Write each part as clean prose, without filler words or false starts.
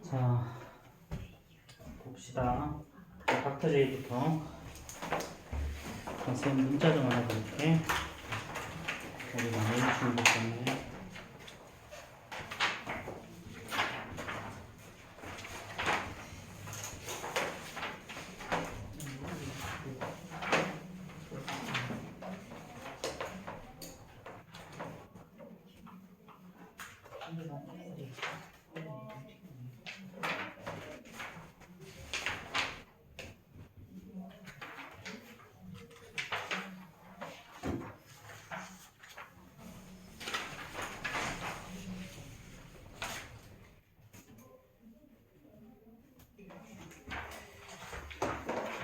자, 봅시다. 닥터 J부터. 선생님 문자 좀 하나 볼게. 우리가 매일 준비 때문에.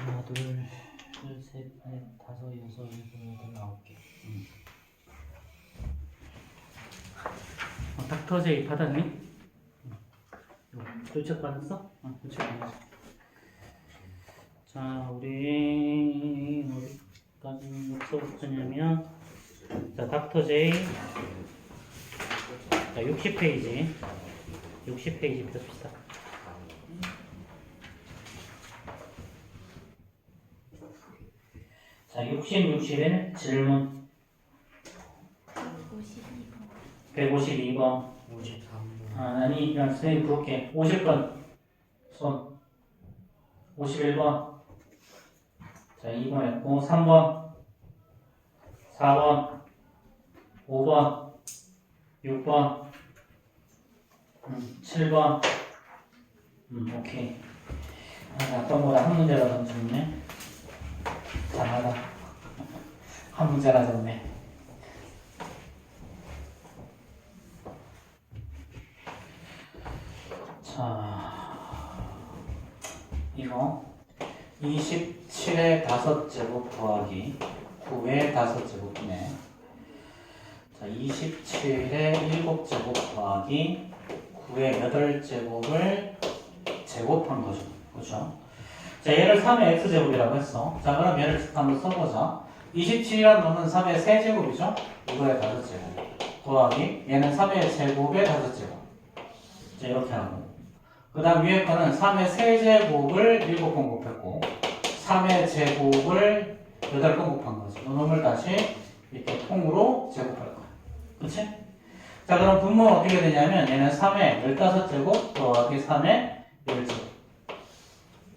하나, 둘, 셋, 넷, 다섯, 여섯, 일곱, 여덟, 아홉 개. 닥터 J 받았니? 도착 받았어? 도착 받았어. 자, 우리 어디까지 써봤냐면, 자, 닥터 J. 자, 60페이지. 60페이지 펴줍시다. 자, 60의 질문. 152번. 53번. 아니, 그냥 선생님 부를게. 50번. 손. 51번. 자, 2번 했고, 3번. 4번. 5번. 6번. 7번. 오케이. 아까 뭐라 한 문제라 던졌네. 잘하다. 한 문제라 졌네. 자, 이거 27의 5제곱 더하기 9의 5제곱이네. 자, 27의 7제곱 더하기 9의 8제곱을 제곱한 거죠. 그렇죠? 자, 얘를 3의 x제곱이라고 했어. 자, 그럼 얘를 한번 써보자. 27이라는 놈은 3의 세제곱이죠? 이거의 5제곱. 더하기 얘는 3의 제곱의 5제곱. 자, 이렇게 하고. 그 다음 위에 거는 3의 세제곱을 7번 곱했고 3의 제곱을 8번 곱한 거지. 이 놈을 다시 이렇게 통으로 제곱할 거야. 그치? 자, 그럼 분모는 어떻게 되냐면 얘는 3의 15제곱 더하기 3의 1제곱.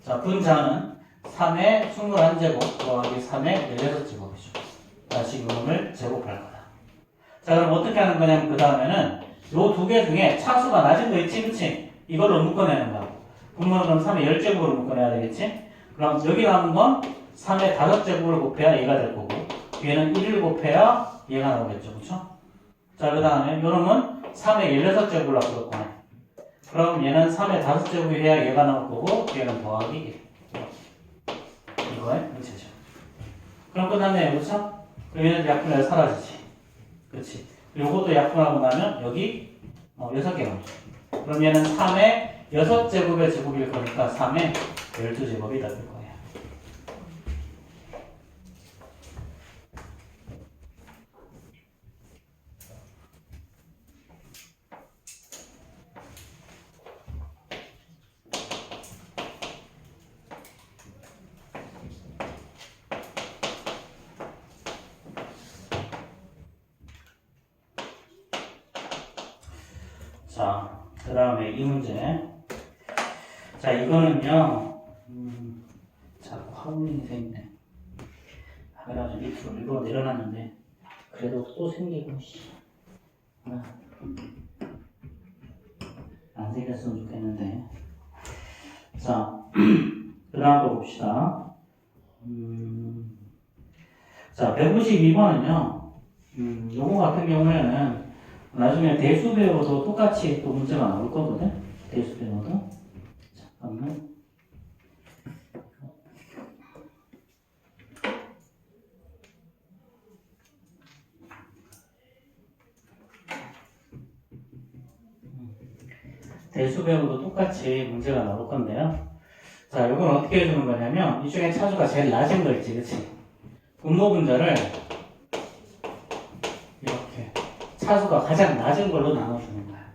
자, 분자는 3의 21제곱 더하기 3의 16제곱이죠. 다시 이놈을 제곱할 거다. 자, 그럼 어떻게 하는 거냐면 그 다음에는 요 두 개 중에 차수가 낮은 거 있지, 그치? 이걸로 묶어내는 거야. 분모는 그럼 3의 10제곱으로 묶어내야 되겠지? 그럼 여기 남은 건 3의 5제곱을 곱해야 얘가 될 거고, 뒤에는 1을 곱해야 얘가 나오겠죠, 그쵸? 자, 그 다음에 요놈은 3의 16제곱을 앞으로 꺼내. 그럼 얘는 3의 5제곱이 해야 얘가 나올 거고, 뒤에는 더하기 1. 이거의 문제죠. 그럼 끝났네요, 그쵸? 그럼 얘는 약분해서 사라지지. 그치? 요것도 약분하고 나면 여기 6개 남죠. 그럼 얘는 3의 6제곱의 제곱일 거니까 3의 12제곱이 될 거예요. 자, 그 다음에 이 문제. 자, 이거는요, 자꾸 화분이 생기네. 그래가지고 밑으로 일부러 내려놨는데, 그래도 또 생기고, 안 생겼으면 좋겠는데. 자, 그 다음 거 봅시다. 자, 152번은요, 요거 같은 경우에는 나중에 대수 배워도 똑같이 또 문제가 나올 거거든? 대수 배워도. 잠깐만. 대수 배워도 똑같이 문제가 나올 건데요. 자, 이건 어떻게 해주는 거냐면, 이 중에 차수가 제일 낮은 거 있지, 그치? 분모 분자를 이렇게 차수가 가장 낮은 걸로 나눠주는 거야.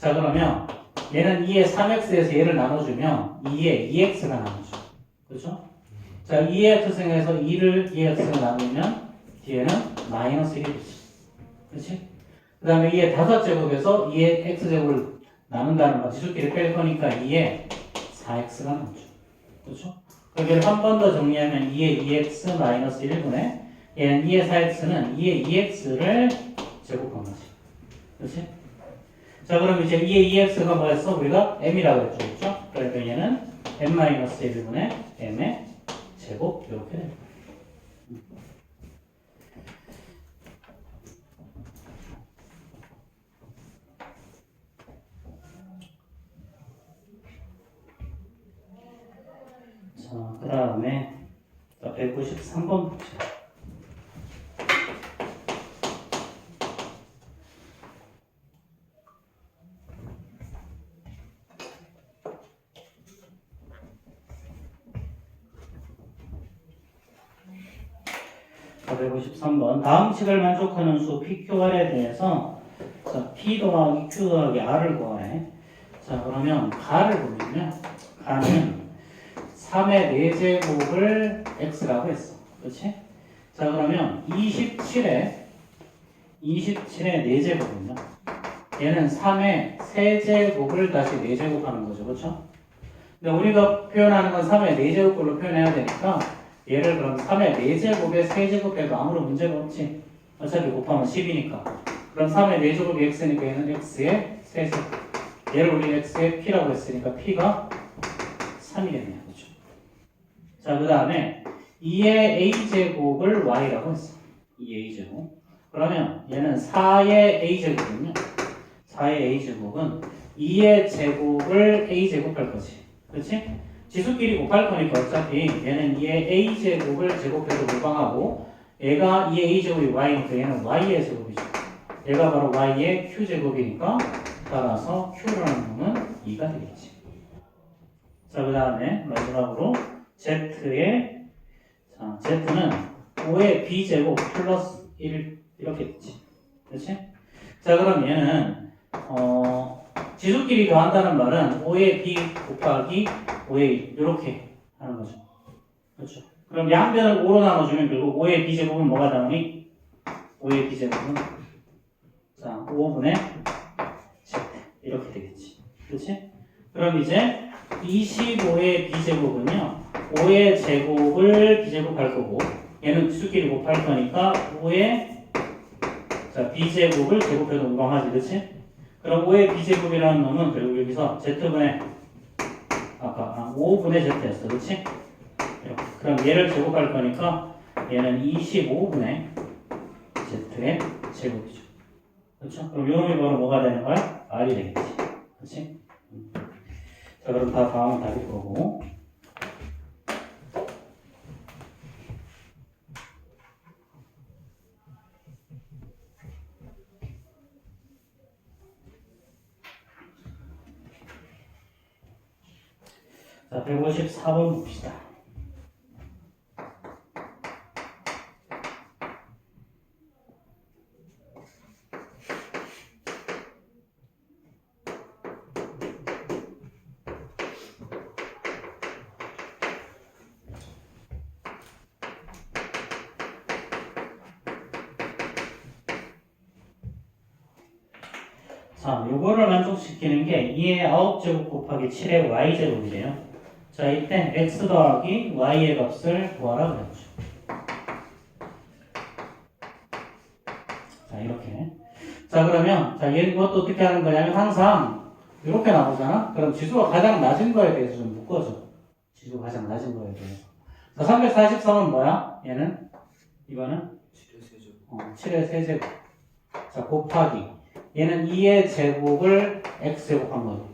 자, 그러면 얘는 2의 3x에서 얘를 나눠주면 2의 2x가 나눠줘. 그렇죠? 자, 2의 x승에서 2를 2x가 나누면 뒤에는 마이너스 1이 되지. 그렇지? 그 다음에 2의 5제곱에서 2의 x제곱을 나눈다는 거, 지수끼리 뺄 거니까 2의 4x가 나오죠. 그렇죠? 여기를 한 번 더 정리하면 2의 2x 마이너스 1분의 얘는 2의 4x는 2의 2x를 제곱한 거지. 그렇지? 자, 그럼 이제 2의 2x가 뭐였어? 우리가 m이라고 했죠. 그렇죠? 그러니까 얘는 m-1분의 m의 제곱 이렇게 됩니다. 자, 그 다음에 193번 봅시다. 자, 153번. 다음 식을 만족하는 수 PQR에 대해서 자, P 더하기 Q 더하기 R을 구하래. 자, 그러면 가를 보면요. 가는 3의 4제곱을 X라고 했어. 그렇지? 자, 그러면 27의 4제곱은요. 얘는 3의 세제곱을 다시 4제곱 하는 거죠. 그렇죠? 근데 우리가 표현하는 건 3의 4제곱꼴로 표현해야 되니까 얘를 그럼 3의 4제곱에 세제곱해도 아무런 문제가 없지. 어차피 곱하면 10이니까. 그럼 3의 4제곱이 x니까 얘는 x의 세제곱. 얘를 우리 x의 p라고 했으니까 p가 3이겠네요. 그렇죠? 자, 그 다음에 2의 a제곱을 y라고 했어. 2의 a제곱. 그러면 얘는 4의 a제곱은요. 4의 a제곱은 2의 제곱을 a제곱 할 거지. 그렇지? 지수끼리 곱할 거니까 어차피 얘는 2의 a제곱을 제곱해도 무방하고 얘가 2의 a제곱이 y니까 얘는 y의 제곱이죠. 얘가 바로 y의 q제곱이니까 따라서 q라는 놈은 2가 되겠지. 자, 그 다음에 마지막으로 z의 자, z는 5의 b제곱 플러스 1 이렇게 됐지. 그렇지? 자, 그럼 얘는 지수끼리 더한다는 말은 5의 b 곱하기 5의 1 이렇게 하는 거죠. 그렇죠? 그럼 양변을 5로 나눠주면 결국 5의 b제곱은 뭐가 나오니? 5의 b제곱은 자 5분의 z 이렇게 되겠지. 그렇지? 그럼 이제 25의 b제곱은요 5의 제곱을 b제곱할 거고 얘는 지수끼리 곱할 거니까 5의 자 b제곱을 제곱해도 무방하지. 그렇지? 그럼 5의 b제곱이라는 놈은 결국 여기서 z분의 아까 5분의 z였어. 그렇지? 이렇게. 그럼 얘를 제곱할 거니까 얘는 25분의 z의 제곱이죠. 그렇죠? 그럼 요 놈이 바로 뭐가 되는 거야? r이 되겠지. 그렇지? 자, 그럼 다 다음은 답일 거고. 자, 154번 봅시다. 자, 요거를 만족시키는 게 2의 9제곱 곱하기 7의 y제곱이래요. 자, 이때 x 더하기 y의 값을 구하라 그랬죠. 자, 이렇게. 자, 그러면 자, 이것도 어떻게 하는 거냐면 항상 이렇게 나오잖아. 그럼 지수가 가장 낮은 거에 대해서 좀 묶어줘. 지수가 가장 낮은 거에 대해서. 자, 343은 뭐야? 얘는 이거는 7의 세제곱. 자, 곱하기 얘는 2의 제곱을 x제곱 한 거죠.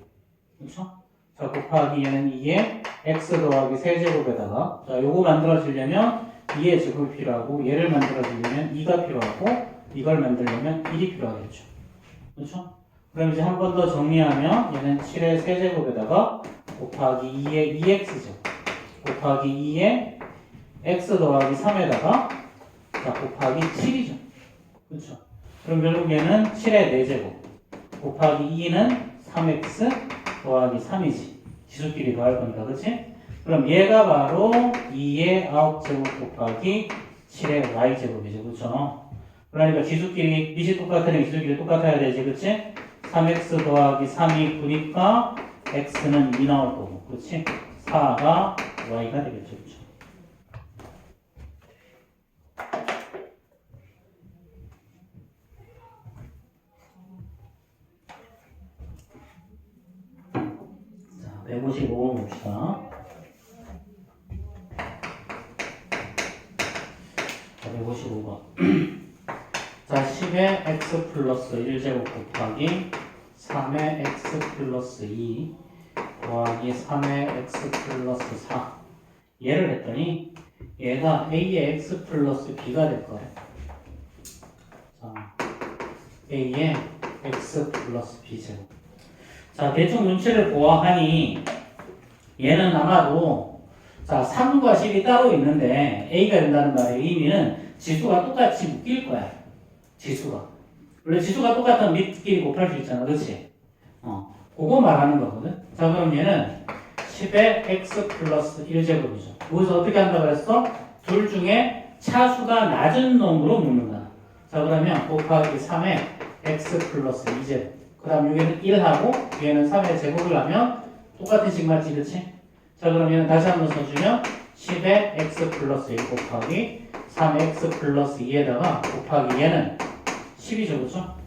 그렇죠? 자, 곱하기 얘는 2의 x 더하기 세제곱에다가 자, 요거 만들어지려면 2의 제곱이 필요하고 얘를 만들어지려면 2가 필요하고 이걸 만들려면 1이 필요하겠죠. 그렇죠? 그럼 이제 한 번 더 정리하면 얘는 7의 세제곱에다가 곱하기 2의 2x제곱 곱하기 2의 x 더하기 3에다가 자, 곱하기 7이죠. 그렇죠? 그럼 결국 얘는 7의 4제곱 곱하기 2는 3x 더하기 3이지. 지수끼리 더할 거니까, 그치? 그럼 얘가 바로 2의 9제곱 곱하기 7의 y제곱이죠, 그쵸? 그러니까 지수끼리, 밑이 똑같으니까 지수끼리 똑같아야 되지, 그치? 3x 더하기 3이 9니까 x는 2 나올 거고, 그치? 4가 y가 되겠죠, 그쵸? 자, 155번 봅시다. 155번. 자, 10의 x 플러스 1제곱 곱하기 3의 x 플러스 2 더하기 3의 x 플러스 4 얘를 했더니 얘가 a의 x 플러스 b가 될 거예요. 자, a의 x 플러스 b제곱. 자, 대충 눈치를 보아하니 얘는 아마도 자, 3과 10이 따로 있는데 a가 된다는 말의 의미는 지수가 똑같이 묶일 거야. 지수가. 원래 지수가 똑같으면 밑끼리 곱할 수 있잖아. 그렇지? 그거 말하는 거거든. 자, 그럼 얘는 10의 x 플러스 1제곱이죠. 여기서 어떻게 한다고 그랬어? 둘 중에 차수가 낮은 놈으로 묶는다. 자, 그러면 곱하기 3의 x 플러스 2제곱. 그 다음 여기는 1하고 뒤에는 3의 제곱을 하면 똑같은 식 맞지? 그치? 자, 그러면 다시 한번 써주면 10의 x 플러스 1 곱하기 3x 플러스 2에다가 곱하기 얘는 10이죠, 그쵸?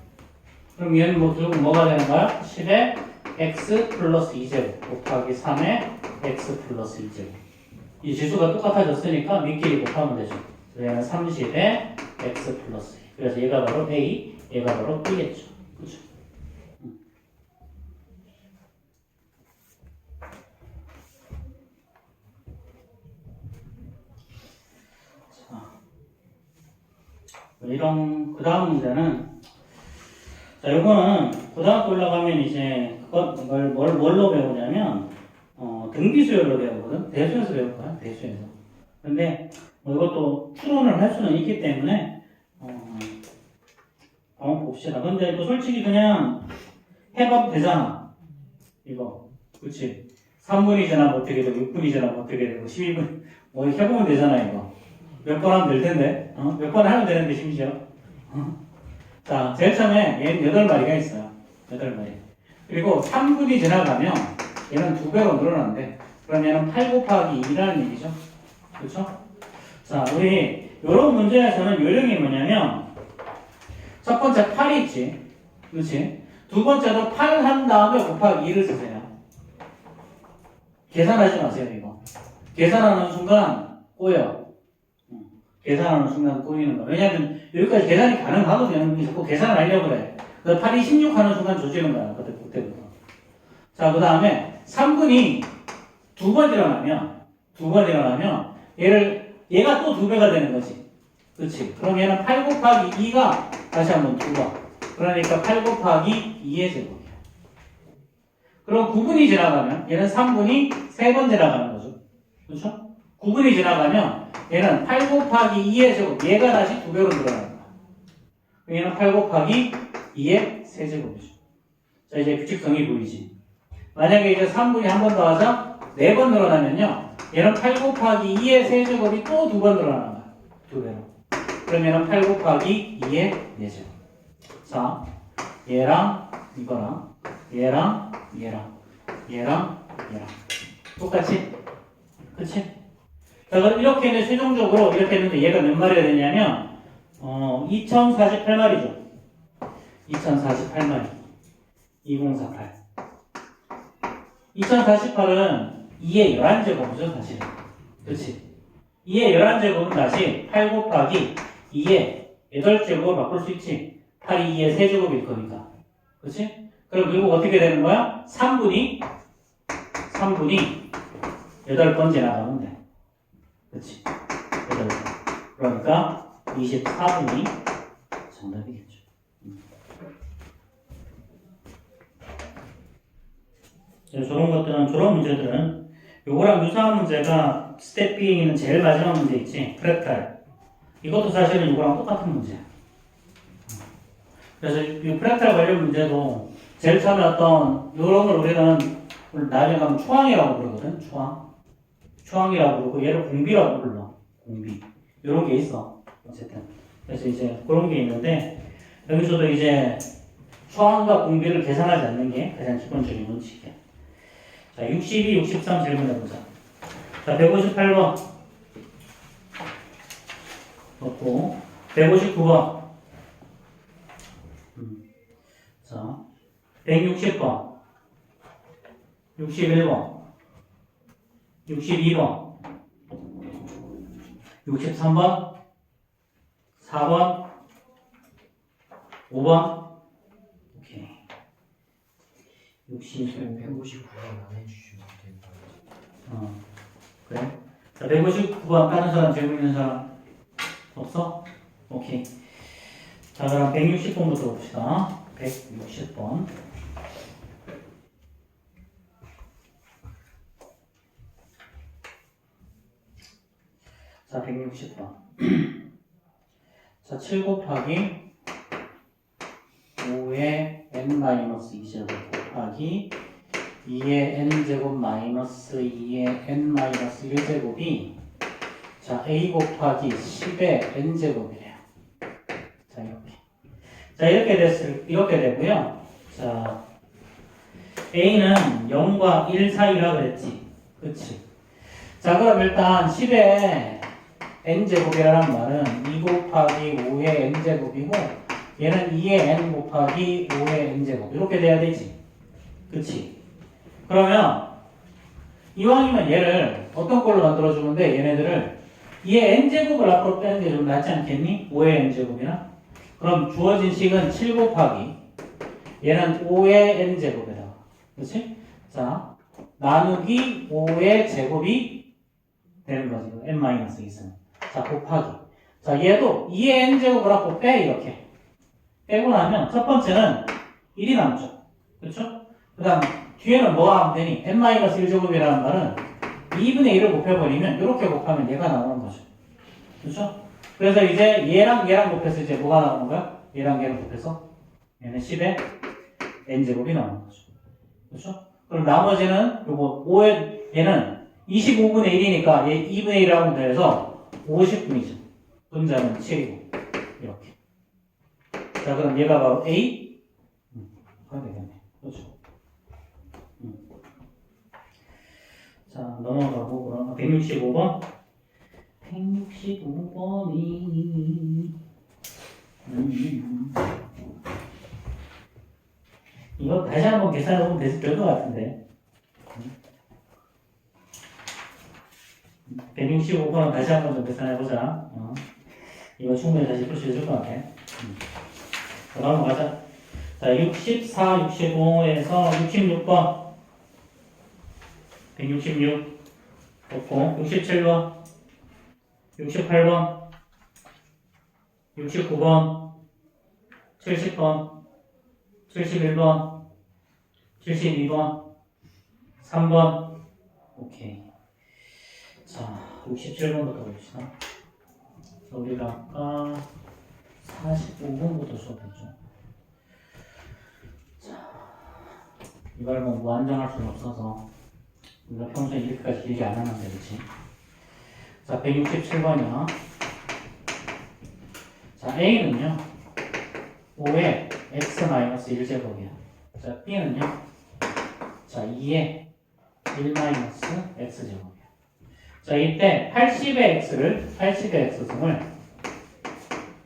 그럼 얘는 뭐가 되는 거야? 10의 x 플러스 2제곱 곱하기 3의 x 플러스 2제곱. 이 지수가 똑같아졌으니까 밑끼리 곱하면 되죠. 얘는 30의 x 플러스 2. 그래서 얘가 바로 a, 얘가 바로 b겠죠. 그쵸? 이런 그 다음 문제는 자, 요거는 고등학교 올라가면 이제 뭘로 배우냐면 등비수열로 배우거든. 대수에서 배울 거야. 대수에서. 근데 뭐 이것도 추론을 할 수는 있기 때문에 한번 봅시다. 근데 또 솔직히 그냥 해봐도 되잖아. 이거 그치? 3분이 지나면 어떻게 되고 6분이 지나면 어떻게 되고 12분 뭐 해보면 되잖아. 이거 몇 번 하면 될 텐데, 몇 번 하면 되는데, 심지어. 자, 제일 처음에 얘는 8마리가 있어요. 8마리. 그리고 3분이 지나가면 얘는 2배로 늘어난대. 그럼 얘는 8 곱하기 2라는 얘기죠. 그렇죠? 자, 우리 이런 문제에서는 요령이 뭐냐면 첫 번째 8이 있지. 그렇지? 두 번째도 8 한 다음에 곱하기 2를 쓰세요. 계산하지 마세요, 이거. 계산하는 순간 꼬여. 계산하는 순간 꼬이는 거. 왜냐면 여기까지 계산이 가능하거든요. 자꾸 계산을 하려고 그래. 그래서 8이 16 하는 순간 조지는 거야. 그때부터. 자, 그 다음에 3분이 두 번 일어나면 얘가 또 2배가 되는 거지. 그렇지? 그럼 얘는 8 곱하기 2가 다시 한번 2번. 그러니까 8 곱하기 2의 제곱이야. 그럼 9분이 지나가면 얘는 3분이 3번 지나가는 거죠. 그렇죠? 9분이 지나가면 얘는 8 곱하기 2의 제곱, 얘가 다시 2배로 늘어나는 거야. 얘는 8 곱하기 2의 세제곱이죠. 자, 이제 규칙성이 보이지. 만약에 이제 3분이 한 번 더 하자, 4번 늘어나면요. 얘는 8 곱하기 2의 세제곱이 또 2번 늘어나는 거야. 2배로. 그럼 얘는 8 곱하기 2의 4제곱. 자, 얘랑 이거랑 얘랑 똑같이? 그치? 자, 그럼 이렇게 했는데 최종적으로 이렇게 했는데 얘가 몇 마리가 되냐면 2048마리죠. 2048마리. 2048. 2048은 2의 11제곱이죠, 사실은. 그치? 2의 11제곱은 다시 8 곱하기 2의 8제곱을 바꿀 수 있지. 8이 2의 세제곱일 거니까. 그치? 그럼 결국 어떻게 되는 거야? 3분이 8번 지나가면 돼. 그치? 8번. 그러니까 24분이 정답이겠죠. 저런 문제들은 요거랑 유사한 문제가 스텝 B에 있는 제일 마지막 문제 있지? 프랙탈. 이것도 사실은 이거랑 똑같은 문제야. 그래서 이 프랙탈 관련 문제도 제일 처음에 어떤 이런 걸 우리는 나중에 가면 초항이라고 부르거든. 초항이라고 부르고 얘를 공비라고 불러. 공비. 이런 게 있어. 어쨌든 그래서 이제 그런 게 있는데 여기서도 이제 초항과 공비를 계산하지 않는 게 가장 기본적인 원칙이야. 자, 62, 63 질문해보자. 자, 158번 넣고 159번 자, 160번 61번 62번 63번 4번 5번 오케이 159번 안 해주시면 된다. 그래? 자, 159번 다른 사람 질문 있는 사람 없어? 오케이. 자, 그럼 160번부터 봅시다. 160번. 자, 160번. 자, 7 곱하기 5의 n-2제곱 곱하기 2의 n제곱 마이너스 2의 n-1제곱이 자, a 곱하기 10의 n제곱이래요. 자, 이렇게. 자, 이렇게 되고요. 자, a는 0과 1 사이라 그랬지. 그치? 자, 그럼 일단 10의 n제곱이라는 말은 2 곱하기 5의 n제곱이고 얘는 2의 n 곱하기 5의 n제곱 이렇게 돼야 되지. 그치? 그러면 이왕이면 얘를 어떤 걸로 만들어주면 돼? 얘네들을 2의 n제곱을 앞으로 빼는 게 좀 낫지 않겠니? 5의 n제곱이나? 그럼 주어진 식은 7 곱하기 얘는 5의 n제곱에다가 그치? 자, 나누기 5의 제곱이 되는 거지. n-2는. 자, 곱하기. 자, 얘도 2의 n제곱을 앞으로 빼, 이렇게. 빼고 나면 첫 번째는 1이 남죠. 그쵸? 그 다음 뒤에는 뭐가 하면 되니? n-1제곱이라는 말은 2분의 1을 곱해버리면 이렇게 곱하면 얘가 나오는 거죠. 그쵸? 그래서 이제 얘랑 곱해서 이제 뭐가 나오는 거야? 얘랑 얘를 곱해서 얘는 10의 n제곱이 나오는 거죠. 그쵸? 그럼 나머지는 요거 5의 얘는 25분의 1이니까 얘 2분의 1하고 돼서 50분이죠. 분자는 7이고 이렇게. 자, 그럼 얘가 바로 A? 그래야 되겠네. 그렇죠. 자, 넘어가고 그럼 165번 165번이 이거 다시 한번 계산해보면 될 것 같은데 165번은 다시 한번 좀 계산해보자. 이거 충분히 다시 풀 수 있을 것 같아. 넘어가자. 자, 64, 65에서 66번 166 좋고 67번 68번 69번 70번 71번 72번 3번 오케이. 자, 67번부터 봅시다. 자, 우리가 아까 45번부터 수업했죠. 자, 이걸 뭐 무한정할 수는 없어서 우리가 평소에 이렇게까지 길게 안 하는데, 그치? 자, 167번이요. 자, A는요, 5의 x-1제곱이야. 자, B는요, 자, 2의 1-x제곱이야. 자, 이때 80의 x승을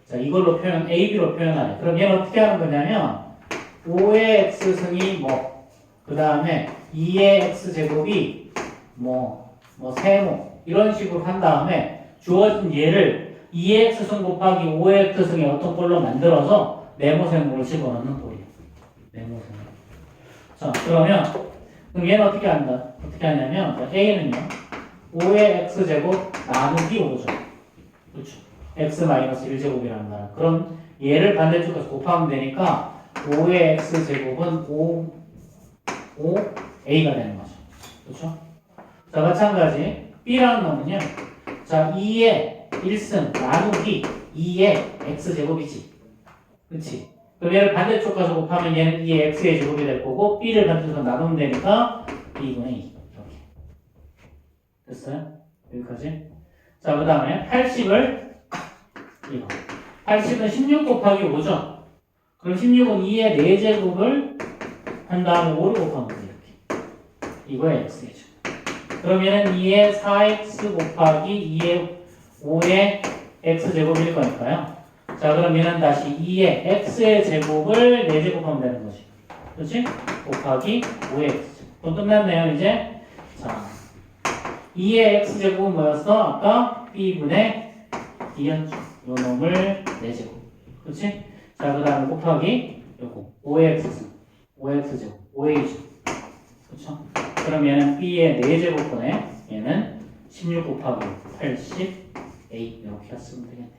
자, 이걸로 AB로 표현하래. 그럼 얘는 어떻게 하는 거냐면 5의 x승이 그 다음에 2의 x제곱이 세모 이런 식으로 한 다음에 주어진 얘를 2의 x승 곱하기 5의 x승의 어떤 꼴로 만들어서 네모세모를 집어넣는 꼴이에요. 네모세모. 자, 그럼 얘는 어떻게 하냐면 A는요 5의 x제곱 나누기 5죠. 그렇죠. x-1제곱이라는 거는 그럼 얘를 반대쪽에서 곱하면 되니까 5의 x제곱은 5a가 되는 거죠. 그렇죠? 자, 마찬가지 b라는 놈은요. 자, 2의 1승 나누기 2의 x제곱이지. 그렇지? 그럼 얘를 반대쪽 가서 곱하면 얘는 2의 x의 제곱이 될 거고 b를 반대쪽으로 나누면 되니까 b분의 2 이렇게 됐어요? 여기까지. 자, 그 다음에 80을 이거 80은 16 곱하기 5죠? 그럼 16은 2의 4제곱을 한 다음에 5를 곱하면 돼 이렇게 이거의 x의 제곱. 그럼 얘는 2의 4x 곱하기 2의 5의 x제곱일 거니까요. 자, 그럼 얘는 다시 2의 x의 제곱을 4제곱하면 되는 거지. 그렇지? 곱하기 5의 x제곱. 그럼 끝났네요, 이제. 자, 2의 x제곱은 뭐였어? 아까 b분의 d였죠. 요 놈을 4제곱. 그렇지? 자, 그 다음에 곱하기 요거 5의 x제곱. 5의 x제곱. 5의 2제곱. 그렇죠? 그럼 얘는 b의 4제곱분에 얘는 16 곱하기 80 a 이렇게 쓰면 되겠네.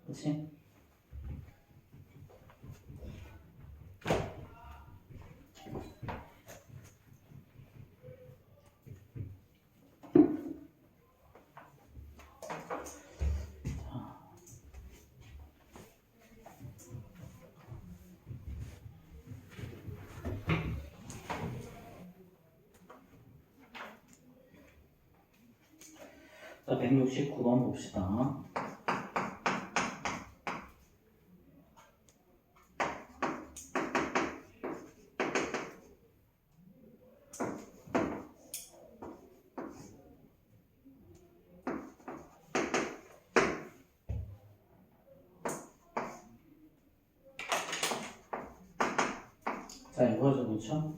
그렇지? 자, 169번 봅시다. 자, 이거죠, 그렇죠?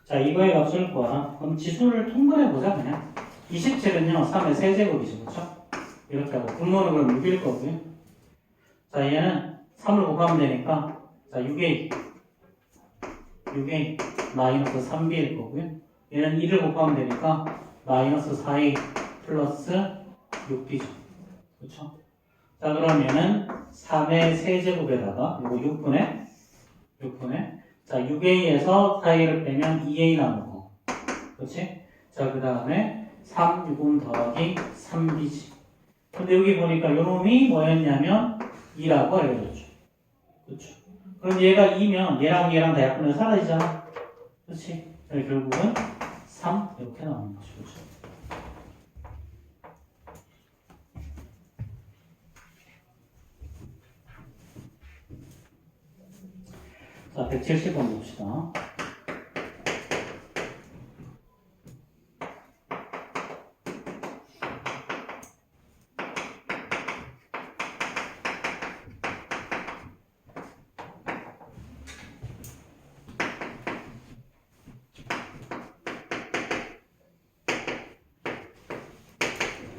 자, 이거의 값을 구하라. 그럼 지수를 통분해보자, 그냥. 27은요, 3의 세제곱이죠, 그렇죠? 이렇게 하고, 분모는 그럼 6일 거고요. 자, 얘는 3을 곱하면 되니까, 자, 6a 마이너스 3b일 거고요. 얘는 2를 곱하면 되니까, 마이너스 4a 플러스 6b죠. 그렇죠? 자, 그럼 얘는 3의 세제곱에다가, 이거 6분의, 자, 6a에서 4a를 빼면 2a 나오고, 그렇지? 자, 그 다음에 3, 6은 더하기 3b지. 근데 여기 보니까 요놈이 뭐였냐면 2라고 알려줬죠. 그렇죠? 그럼 얘가 2면 얘랑 다 약분해서 사라지잖아. 그렇지? 그래서 결국은 3 이렇게 나오는 거죠. 그렇죠? 자, 170번 봅시다.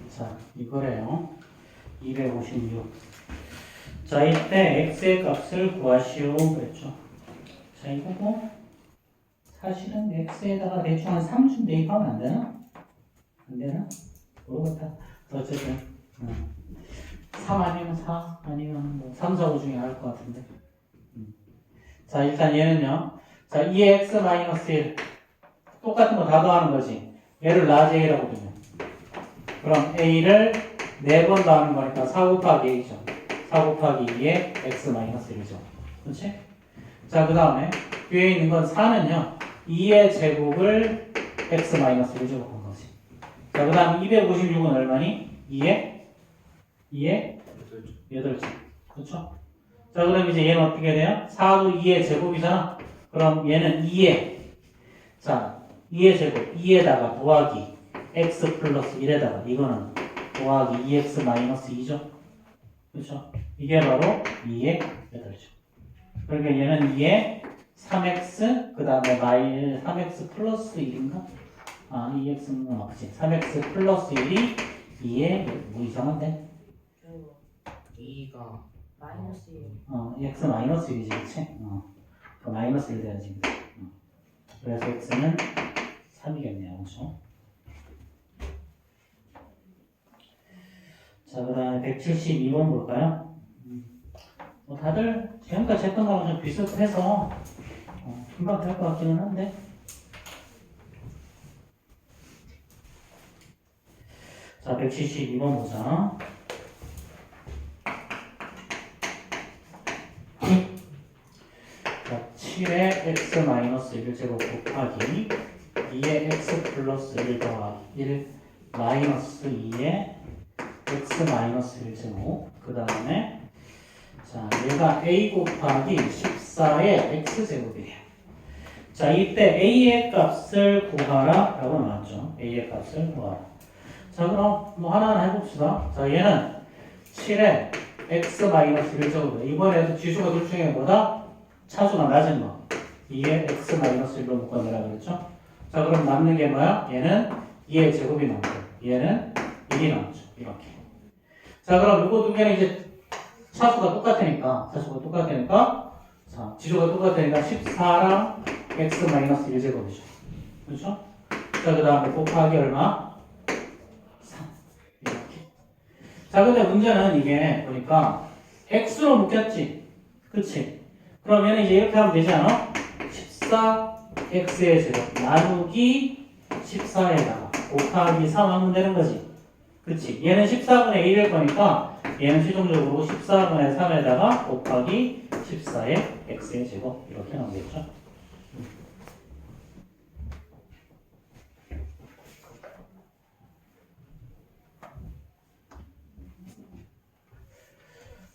자, 이거래요. 256. 자, 이때 x의 값을 구하시오 그랬죠. 자, 이거고 사실은 x에다가 대충 한 3쯤 대입하면 안 되나? 안 되나? 모르겠다. 어쨌든 3 아니면 4 아니면 뭐 3, 4, 5 중에 나을 것 같은데. 자, 일단 얘는요. 자, 2x 마이너스 1 똑같은 거 다 더하는 거지. 얘를 라지 a라고 두면 그럼 a를 4번 더하는 거니까 4 곱하기 a죠. 4 곱하기 2에 x 마이너스 1이죠. 그렇지? 자, 그 다음에 뒤에 있는 건 4는요. 2의 제곱을 x 마이너스 1 제곱한 거지. 자, 그 다음 256은 얼마니? 2의 8제. 그렇죠? 자, 그럼 이제 얘는 어떻게 돼요? 4도 2의 제곱이잖아. 그럼 얘는 2의 자, 2의 제곱 2에다가 더하기 x 플러스 1에다가 이거는 더하기 2x 마이너스 2죠. 그렇죠? 이게 바로 2의 8제. 그러니까 얘는 2의 3x 그 다음에 3x 플러스 1인가? 아, 2x는 맞지. 3x 플러스 1이 2의 뭐 이상한데? 2가 마이너스 1. x 마이너스 1이지, 그치? 그 마이너스 1 돼야지. 그래서 x는 3이겠네요, 그렇죠? 자, 그 다음에 172번 볼까요? 뭐 다들 지금까지 했던 거랑 좀 비슷해서 금방 될 것 같기는 한데. 자, 172번 보자. 1제곱 곱하기 2의 x 플러스 1 더하기 1 마이너스 2의 x 마이너스 1제곱 그 다음에 자 얘가 a 곱하기 14의 x제곱이에요. 자 이때 a의 값을 구하라 라고 나왔죠. a의 값을 구하라. 자 그럼 뭐 하나하나 해봅시다. 자 얘는 7의 x 마이너스 1제곱 이번에도 지수가 둘 중에 뭐다? 차수가 낮은 거 2의 x 마이너스 1로 묶어내라 그랬죠. 자 그럼 남는 게 뭐야? 얘는 2의 제곱이 남고 얘는 1이 남죠. 이렇게. 자 그럼 이거 두 개는 이제 차수가 똑같으니까 자 지수가 똑같으니까 14랑 x 마이너스 1제곱이죠. 그렇죠? 자 그 다음에 곱하기 얼마? 3 이렇게. 자 근데 문제는 이게 보니까 x로 묶였지. 그치? 그러면 이제 이렇게 하면 되지 않아? 14x의 제곱 나누기 14에다가 곱하기 3 하면 되는 거지. 그치? 얘는 14분의 1일 거니까 얘는 최종적으로 14분의 3에다가 곱하기 14의 x의 제곱 이렇게 나오겠죠.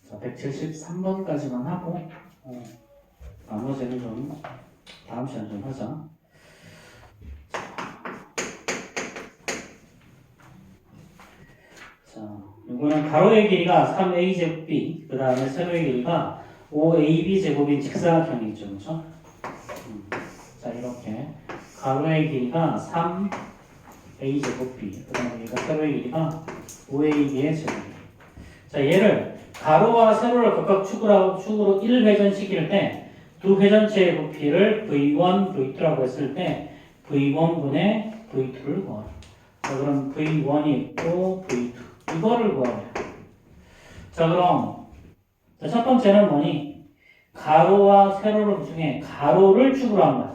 자, 173번까지만 하고 나머지는 좀 다음 시간에 좀 하자. 자, 이거는 가로의 길이가 3a제곱 그 다음에 세로의 길이가 5ab 제곱인 직사각형이죠, 그렇죠? 자, 이렇게 가로의 길이가 3a 제곱 그 다음에 얘가 세로의 길이가 5ab의 제곱. 자, 얘를 가로와 세로를 각각 축으로 1회전시킬 때 두 회전체의 부피를 V1, V2라고 했을 때 V1분의 V2를 구하라. 자, 그럼 V1이 있고 V2 이거를 구하라. 자, 그럼 자, 첫 번째는 뭐니? 가로와 세로를 중에 가로를 축으로 한 거야.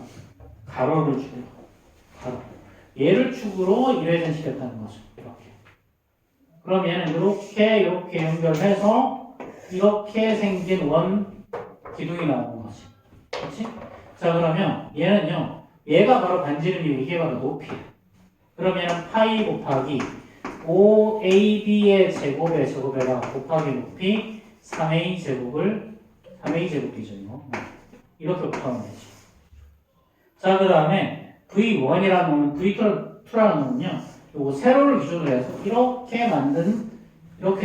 가로를 축으로. 가로. 얘를 축으로 1회전 시켰다는 거죠. 이렇게. 그럼 얘는 이렇게 연결해서 이렇게 생긴 원 기둥이 나오는 거지. 그렇지? 자 그러면 얘는요. 얘가 바로 반지름이고 이게 바로 높이야. 그러면 파이 곱하기 5ab의 제곱에다가 곱하기 높이 3a 제곱이죠 이거. 이렇게 곱하면 되지. 자 그 다음에 v1이라는 놈은 v2라는 놈은요. 요거 세로를 기준으로 해서 이렇게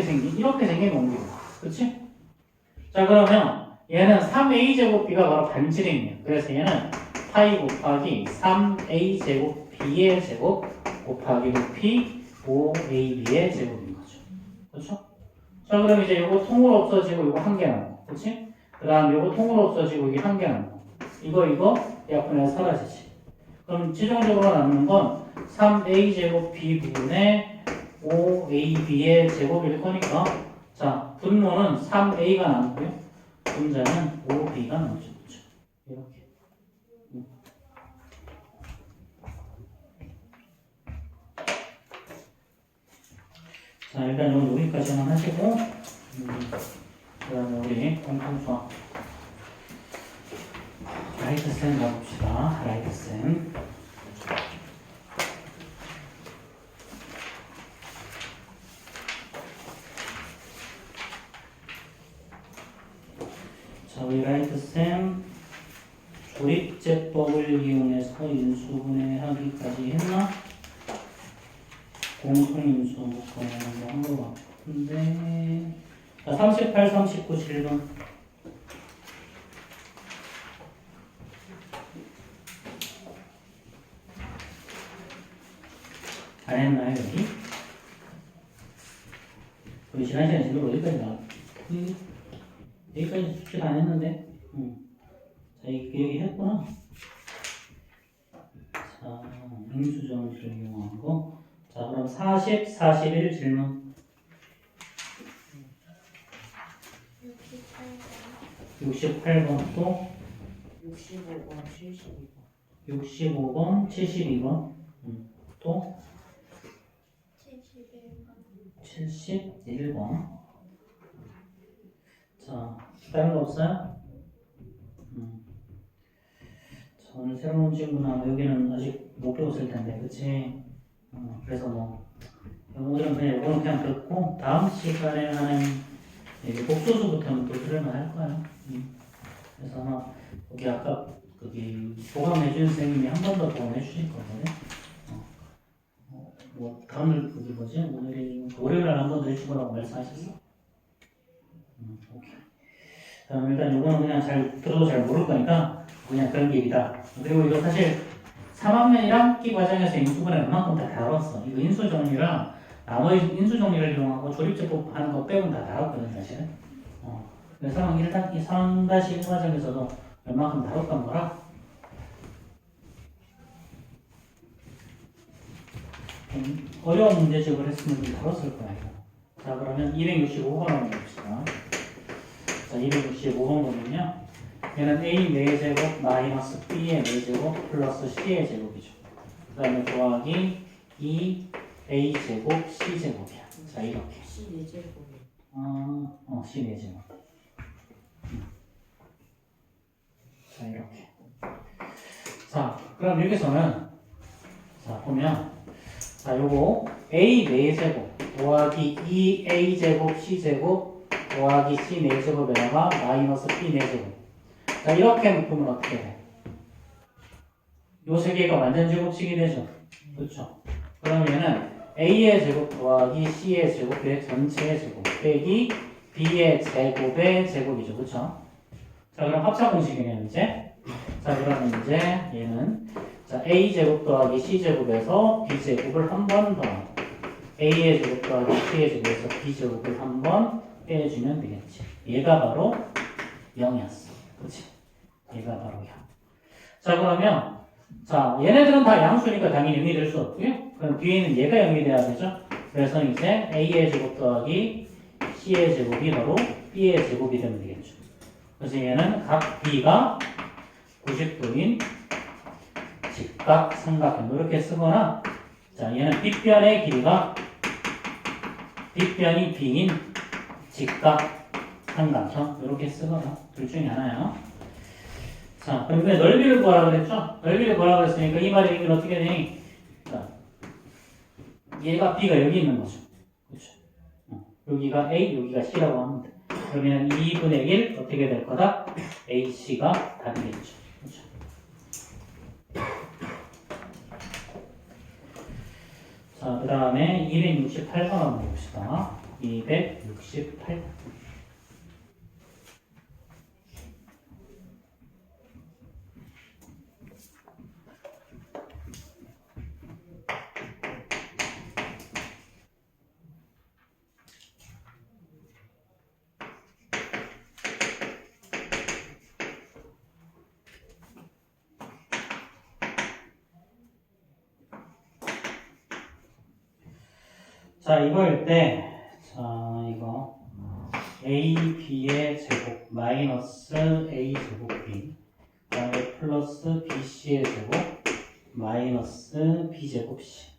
생긴 원기둥. 그렇지? 자 그러면 얘는 3a 제곱b가 바로 반지름이에요. 그래서 얘는 파이 곱하기 3a 제곱 b의 제곱 곱하기 높이 5ab의 제곱인 거죠. 그렇죠? 자 그럼 이제 요거 통으로 없어지고 요거 한 개 남고, 그렇지? 그 다음 요거 통으로 없어지고 이게 한 개 남고, 이거 약분해서 사라지지. 그럼 최종적으로 남는 건 3a 제곱 b 부분의 5ab의 제곱일 거니까, 자 분모는 3a가 남고요. 분자는 5b가 나오죠. 이렇게. 자, 일단 여기까지만 하시고, 그 다음에 우리 공통수학. 라이트쌤 가봅시다. 라이트쌤. 자, 우리 라이트쌤 조립제법을 이용해서 인수분해하기까지 했나? 공통인수 묶어내는 거 한 거 같은데. 자, 38, 39, 7번. 안 했나요, 여기? 우리 지난 시간에 진도 어디까지 나왔? 여기까지 숙제 다 했는데. 자, 여기 했구나. 자, 인수정지를 이용하고. 자, 그럼 40, 41 질문. 68번 또 65번, 72번. 65번, 72번. 또 71번. 자, 다른 거 없어요? 오늘 새로운 친구나 여기는 아직 못 배웠을 텐데, 그치? 그래서 뭐, 오늘은 그냥 이거는 그냥 듣고, 다음 시간에 하는 이게 복소수부터는 또 들으면 할 거야. 그래서 아마, 여기 아까, 거기, 보강해준 선생님이 한 번 더 보강해 주실 거거든. 뭐, 다음을, 그게 뭐지? 오늘이, 월요일날 한 번 더 해주거라고 말씀하셨어? 오케이. 그럼 일단 이거는 그냥 잘 들어도 잘 모를 거니까 그냥 그런 길이다. 그리고 이거 사실 3학년이랑 기 과정에서 인수분해 웬만큼 다 다뤘어. 이거 인수 정리랑 나머지 인수 정리를 이용하고 조립제법 하는 거 빼고는 다 다뤘거든 사실은. 그래서 3-1 과정에서도 웬만큼 다뤘던 거라 어려운 문제집을 했으면 좀 다뤘을 거야 이거. 자 그러면 265번 한번 봅시다. 자, 265번 보면요. 얘는 A 4제곱 마이너스 B의 4제곱 플러스 C의 제곱이죠. 그 다음에 더하기 2A제곱 C제곱이야. 자, 이렇게. C 4제곱. C 4제곱. 자, 이렇게. 자, 그럼 여기서는, 자, 보면, 자, 요거 A 4제곱 더하기 2A제곱 C제곱 더하기 C 4제곱에다가 마이너스 B 4제곱. 자, 이렇게 묶으면 어떻게 돼? 요 세 개가 완전 제곱식이 되죠? 그렇죠? 그러면 얘는 A의 제곱 더하기 C의 제곱의 전체의 제곱 빼기 B의 제곱의 제곱이죠. 그렇죠? 자, 그럼 합차 공식이네요, 이제. 자, 그러면 이제 얘는 자, A 제곱 더하기 C 제곱에서 B 제곱을 한 번 더 A의 제곱 더하기 C의 제곱에서 B 제곱을 한 번 빼주면 되겠지. 얘가 바로 0이었어. 그치? 얘가 바로 0. 자, 그러면, 자, 얘네들은 다 양수니까 당연히 0이 될 수 없고요. 그럼 뒤에는 얘가 0이 돼야 되죠. 그래서 이제 A의 제곱 더하기 C의 제곱이 바로 B의 제곱이 되면 되겠죠. 그래서 얘는 각 B가 90도인 직각 삼각형 이렇게 쓰거나, 자, 얘는 빗변의 길이가 빗변이 B인 직각 삼각형 이렇게 쓰거나 둘 중에 하나요. 자, 그럼 넓이를 구하라 그랬죠? 넓이를 구하라 그랬으니까 이 말의 의미는 어떻게 되니? 자, 얘가 B가 여기 있는 거죠. 그렇죠? 여기가 A, 여기가 C라고 하면 돼. 그러면 2분의 1 어떻게 될 거다? AC가 답이겠죠. 그렇죠? 자, 그 다음에 268번 한번 봅시다. 268번. 자, 이거일 때, 자, 이거, A, B의 제곱, 마이너스 A 제곱 B, 그 다음에 플러스 B, C의 제곱, 마이너스 B 제곱 C,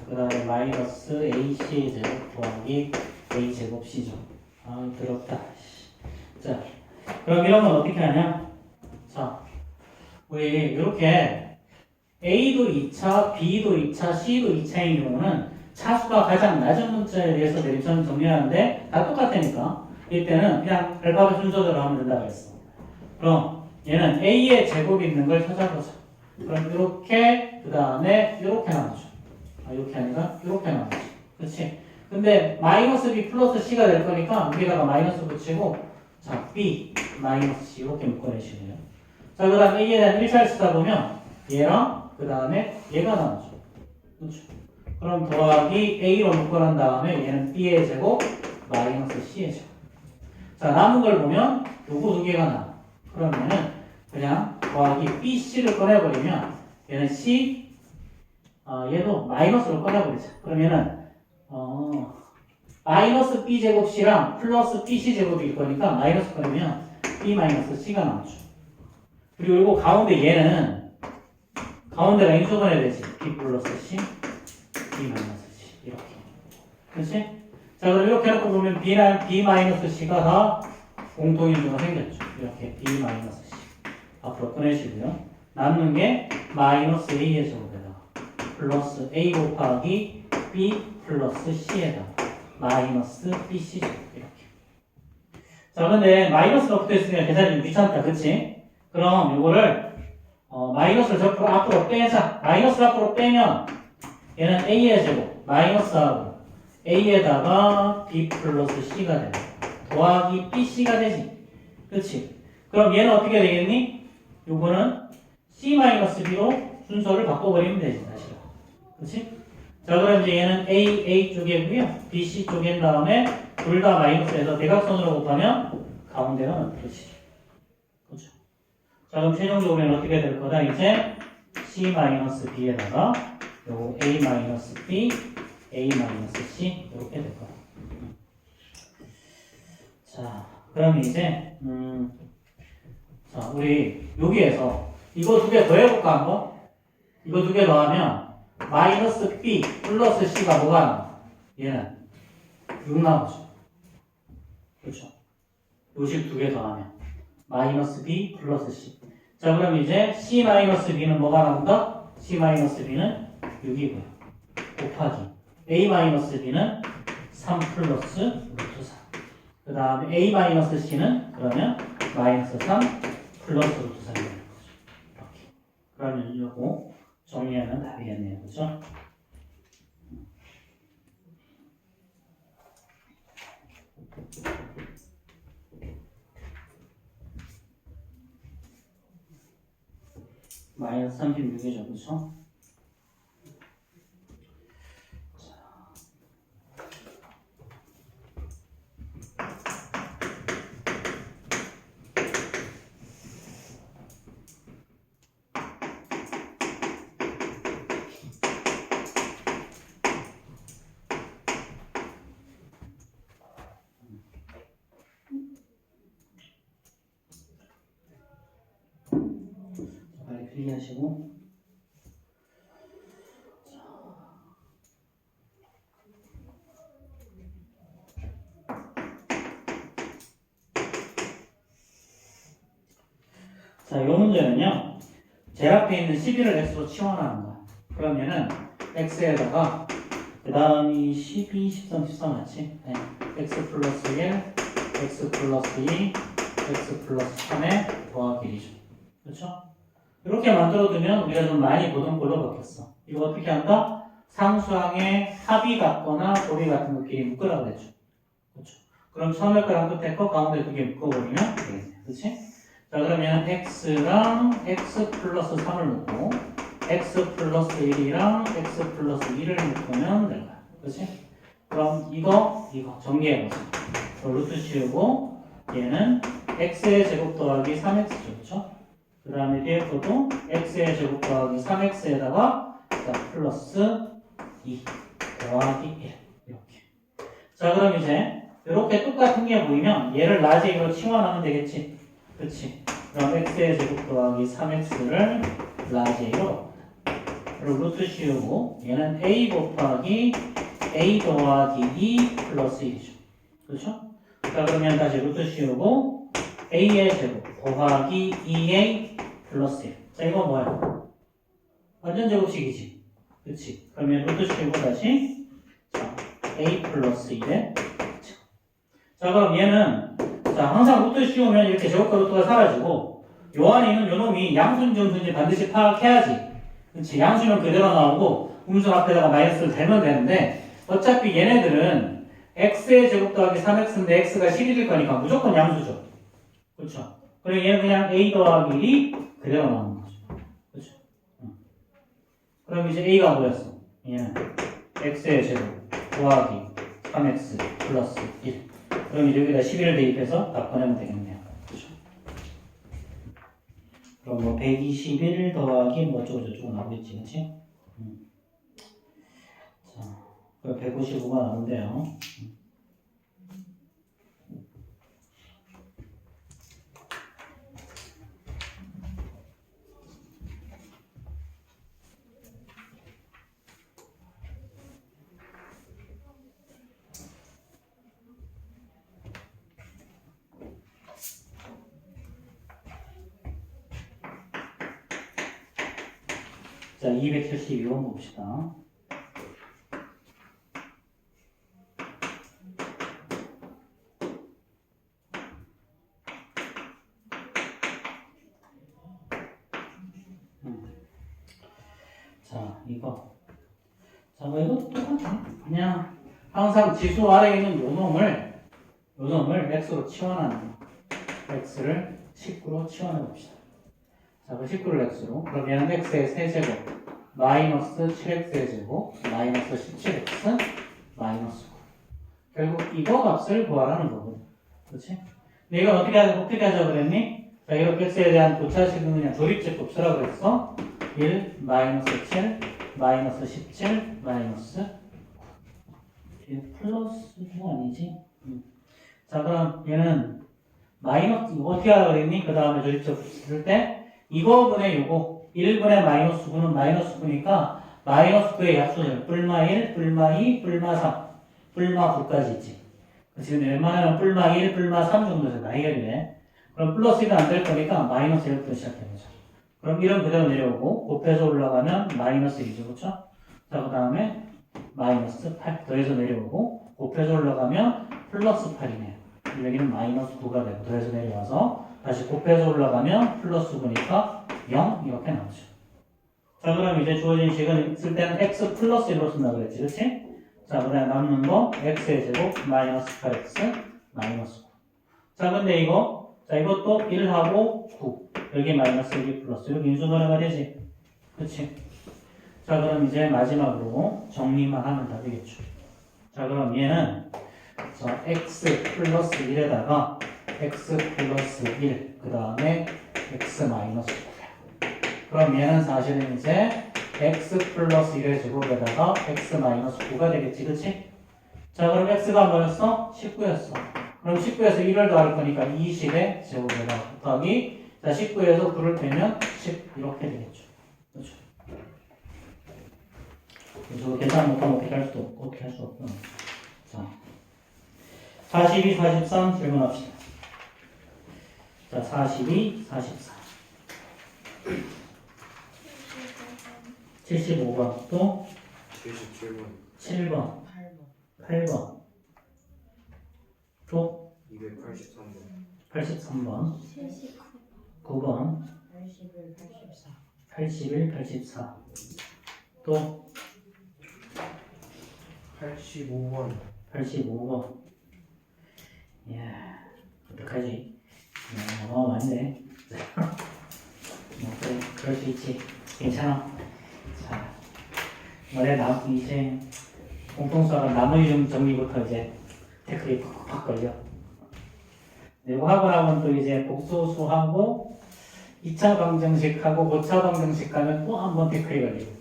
그 다음에 마이너스 A, C의 제곱 더하기 A 제곱 C죠. 아, 더럽다. 자, 그럼 이런 건 어떻게 하냐? 자, 우리 이렇게 A도 2차, B도 2차, C도 2차인 경우는 차수가 가장 낮은 문자에 대해서 대립선을 정리하는데 다 똑같으니까 이때는 그냥 알파벳 순서대로 하면 된다고 했어. 그럼 얘는 A의 제곱이 있는 걸 찾아보자. 그럼 이렇게 그 다음에 이렇게 나오죠. 이렇게 아니라 이렇게 나오죠. 그렇지? 근데 마이너스 B 플러스 C가 될 거니까 여기다가 마이너스 붙이고 자 B 마이너스 C 이렇게 묶어내시네요. 자 그 다음에 A에 대한 1차를 쓰다 보면 얘랑 그 다음에 얘가 나오죠. 그렇죠? 그럼 더하기 A로 묶어난 다음에 얘는 B의 제곱 마이너스 C의 제곱. 자 남은 걸 보면 요거 두 개가 나와. 그러면은 그냥 더하기 BC를 꺼내버리면 얘는 C 얘도 마이너스로 꺼내버리자. 그러면은 마이너스 B제곱 C랑 플러스 BC 제곱일 거니까 마이너스 꺼내면 B 마이너스 C가 나오죠. 그리고 요거 가운데 얘는 가운데가 인수분해 되지. B 플러스 C B 마이너스 C 이렇게. 그렇지? 자 그럼 이렇게 해놓고 보면 B 마이너스 C가 다 공통인수가 생겼죠. 이렇게 B 마이너스 C 앞으로 꺼내시고요. 남는 게 마이너스 a의 제곱에다가 플러스 a 곱하기 b 플러스 c에다가 마이너스 bc 제곱 이렇게. 자, 근데 마이너스가 붙어있으면 계산이 좀 귀찮다, 그치? 그럼 요거를 마이너스를 앞으로 빼자. 마이너스 앞으로 빼면 얘는 a의 제곱 마이너스하고 a에다가 b 플러스 c가 되고 더하기 bc가 되지, 그치? 그럼 얘는 어떻게 되겠니? 요거는 c-b로 순서를 바꿔버리면 되지, 다시. 그치? 자, 그럼 이제 얘는 a 쪽이고요, bc 쪽인 다음에 둘 다 마이너스에서 대각선으로 곱하면 가운데는 어떻게 되지? 그렇죠? 자, 그럼 최종적으로 얘는 어떻게 될 거다? 이제 c-b에다가 요 a-b, a-c 이렇게 될 거야. 자, 그럼 이제 자, 우리 여기에서 이거 두 개 더해볼까 한번? 이거 두 개 더하면 마이너스 b 플러스 c가 뭐가 나와? 얘는 6 나오죠. 그렇죠? 요식 두 개 더하면 마이너스 b 플러스 c. 자, 그럼 이제 c 마이너스 b는 뭐가 나온다? c 마이너스 b는 6이고요. 곱하기 a 마이너스 b는 3 플러스 루트 4. 그 다음에 a 마이너스 c는 그러면 마이너스 3 플러스 루트 3이 되는 거죠. 이렇게. 그러면 이거 정리하면 답이겠네요. 그죠? 마이너스 36이죠. 그죠? 빨리 필기하시고. 자, 이 문제는요, 제일 앞에 있는 11을 x로 치환하는 거야. 그러면은 x에다가 그 다음이 12, 13, 14 맞지? 네. x 플러스 1, x 플러스 2, x 플러스 3의 더하기 1이죠. 그렇죠? 이렇게 만들어두면 우리가 좀 많이 보던 걸로 바뀌었어. 이거 어떻게 한다? 상수항의 합이 같거나 곱이 같은 것끼리 묶으라고 했죠. 그렇죠? 그럼 처음에 거랑 끝에 거 가운데 두 개 묶어버리면 되겠네. 그렇지? 자, 그러면 x랑 x 플러스 3을 묶고 x 플러스 1이랑 x 플러스 2를 묶으면 될 거야. 그렇지? 그럼 이거 정리해보자. 루트 씌우고 얘는 x의 제곱 더하기 3x죠. 그렇죠? 그 다음에 뒤에 것도 x의 제곱 더하기 3x에다가 플러스 2 더하기 1 이렇게. 자, 그럼 이제 이렇게 똑같은 게 보이면 얘를 라지 A로 치환하면 되겠지. 그렇지? 그럼 x의 제곱 더하기 3x를 라지 A로 그리고 루트 씌우고 얘는 a 곱하기 a 더하기 2 플러스 1이죠. 그렇죠? 자, 그러면 다시 루트 씌우고 a의 제곱 더하기 2a 플러스 1. 자, 이건 뭐야? 완전 제곱식이지. 그렇지? 그러면 루트 씌우고 다시 자, a 플러스 1에 자, 그럼 얘는 자, 항상 루트 씌우면 이렇게 제곱과 루트가 사라지고 요 안에 있는 요 놈이 양수인지 음수인지 반드시 파악해야지. 그렇지? 양수는 그대로 나오고 음수 앞에다가 마이너스를 달면 되는데 어차피 얘네들은 x의 제곱 더하기 3x인데 x가 11일 거니까 무조건 양수죠. 그렇죠? 그리고 얘는 그냥 a 더하기 1이 그대로 나오는 거죠. 그렇죠? 그럼 이제 a가 뭐였어? 얘는 x의 제곱 더하기 3x 플러스 1. 그럼 이제 여기다 11을 대입해서 다 꺼내면 되겠네요. 그렇죠? 그럼 뭐 121 더하기 뭐 어쩌고저쩌고 나오겠지, 그렇지? 자, 그럼 155가 나온대요. 자, 272번 봅시다. 자, 이거. 자, 뭐 이거 똑같아. 그냥 항상 지수 아래에 있는 요놈을 x로 치환하는 거. x를 19로 치환해 봅시다. 자, 그 19를 x로. 그럼 얘는 x의 세제곱 마이너스 7x의 제곱 마이너스 17x 마이너스 9. 결국 이거 값을 구하라는 거거든. 그렇지? 근데 이건 어떻게 하자 그랬니? 자, 이렇게 x에 대한 고차식은 그냥 조립제법 쓰라 그랬어. 1 마이너스 7 마이너스 17 마이너스 9. 얘 플러스가 아니지? 자, 그럼 얘는 마이너스 이거 어떻게 하라 그랬니? 그 다음에 조립제법 쓸 때 이거 분의 요거 1분의 마이너스 9는 마이너스 9니까 마이너스 9의 약수는 뿔마 1, 뿔마 2, 뿔마 3, 뿔마 9까지 있지. 지금 웬만하면 뿔마 1, 뿔마 3 정도에서 다 해결이 돼. 그럼 플러스 1은 안 될 거니까 마이너스 1부터 시작해보자. 그럼 1은 그대로 내려오고 곱해서 올라가면 마이너스 1이죠. 그렇죠? 자, 그 다음에 마이너스 8 더해서 내려오고 곱해서 올라가면 플러스 8이네요. 여기는 마이너스 9가 되고 더해서 내려와서 다시 곱해서 올라가면 플러스 9니까 0 이렇게 나오죠. 자, 그럼 이제 주어진 식은 쓸 때는 x 플러스 1로 쓴다 그랬지, 그렇지? 자, 그 다음에 남는 거 x의 제곱 마이너스 8x 마이너스 9. 자, 근데 이거 자, 이것도 1하고 9 여기 마이너스 1이 플러스 여기 인수분해가 되지, 그렇지? 자, 그럼 이제 마지막으로 정리만 하면 다 되겠죠. 자, 그럼 얘는 자, x 플러스 1에다가 x 플러스 1, 그 다음에 x 마이너스 9야. 그럼 얘는 사실은 이제 x 플러스 1의 제곱에다가 x 마이너스 9가 되겠지, 그치? 자, 그럼 x가 뭐였어? 19였어. 그럼 19에서 1을 더할 거니까 20의 제곱에다가 곱하기 자, 19에서 9를 빼면 10 이렇게 되겠죠. 그렇죠? 그래서 계산 못하면 어떻게 할 수도 없고 어떻게 할 수 없고. 자, 42, 43 질문합시다. 자, 42, 44. 75번 또 77번 7번 8번 8번 또 283번 83번 9번 81, 84 81, 84 또 85번 85번. 이야, 어떡하지? 어마어마한데. 뭐, 그래, 그럴 수 있지. 괜찮아. 자, 원래 이제 공통수학은 나머지 좀 정리부터 이제 태클이 팍팍 걸려. 이거 하고 나면 또 이제 복소수하고 2차 방정식하고 고차 방정식 가면 또 한 번 태클이 걸리고.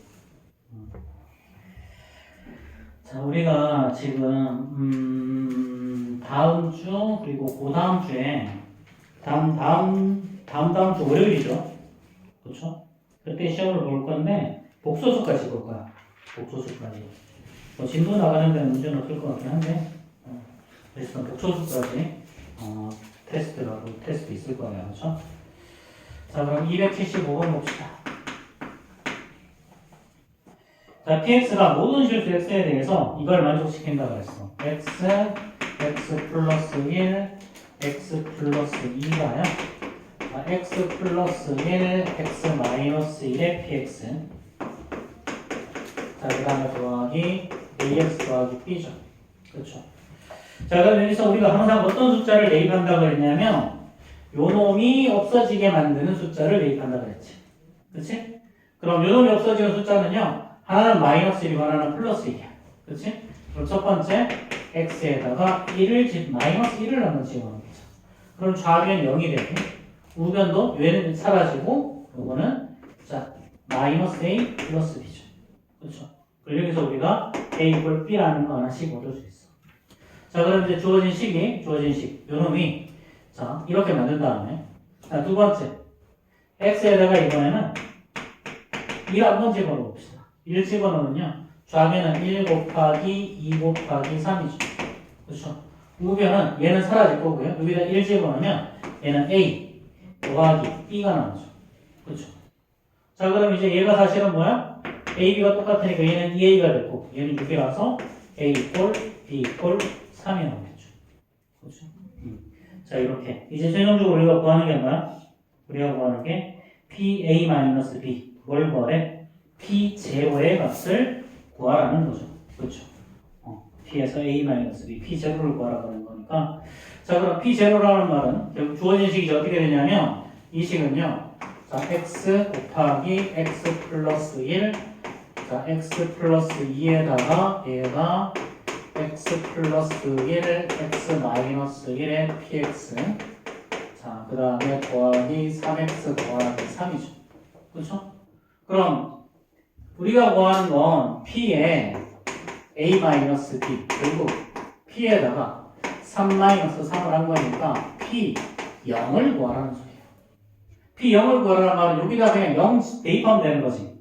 자, 우리가 지금 다음 주 그리고 그 다음 주에 다음 주 월요일이죠, 그렇죠? 그때 시험을 볼 건데 복소수까지 볼 거야. 복소수까지. 뭐 진도 나가는 데는 문제는 없을 것 같긴 한데, 그래서 복소수까지 테스트 있을 거예요, 그렇죠? 자, 그럼 275번 봅시다. 자, px가 모든 실수 x에 대해서 이걸 만족시킨다고 했어. x 플러스 1, x 플러스 2가요. x 플러스 1, x 마이너스 1의 px. 자, 그 다음에 더하기 ax 더하기 b죠. 그렇죠. 자, 그럼 여기서 우리가 항상 어떤 숫자를 대입한다고 했냐면 요 놈이 없어지게 만드는 숫자를 대입한다고 했지. 그렇지? 그럼 요 놈이 없어지는 숫자는요, 하나는 마이너스 1이고 하나는 플러스 1이야. 그렇지? 그럼 첫 번째 x에다가 1을 마이너스 1을 한번 집어넣는 거죠. 그럼 좌변 0이 되고 우변도 얘는 사라지고 요거는 자 마이너스 a 플러스 b죠. 그렇죠? 그리고 여기서 우리가 a 이퀄 b라는 거 하나씩 얻을 수 있어. 자, 그럼 이제 주어진 식 요 놈이 자 이렇게 만든 다음에 자, 두 번째 x에다가 이번에는 1 한번 집어넣읍시다. 1 집어넣으면요, 좌변은 1 곱하기 2 곱하기 3이죠. 그렇죠? 우변은 얘는 사라질 거고요. 여기다 1 집어넣으면 얘는 a 더하기 b가 나오죠. 그렇죠? 자, 그럼 이제 얘가 사실은 뭐야? A, B가 똑같으니까 얘는 2A가 됐고 얘는 6이라서 A 이꼴 B 이꼴 3이 나오겠죠. 그렇죠? 자 이렇게 이제 최종적으로 우리가 구하는 게 뭐야? 우리가 구하는 게 PA-B 뭘 구하래? P0의 값을 구하라는 거죠. 그렇죠? P에서 A-B, P0를 구하라고 하는 거니까 자 그럼 P0라는 말은 결국 주어진 식이 어떻게 되냐면 이 식은요 자 X 곱하기 X 플러스 1 자 X 플러스 2에다가 얘가 X 플러스 1 X 마이너스 1의 PX 자 그 다음에 더하기 3X 더하기 3이죠. 그렇죠? 그럼 우리가 구하는 건 P에 A-B 그리고 P에다가 3-3을 한 거니까 P0을 구하라는 소리예요. P0을 구하라는 말은 여기다 그냥 0 대입하면 되는 거지.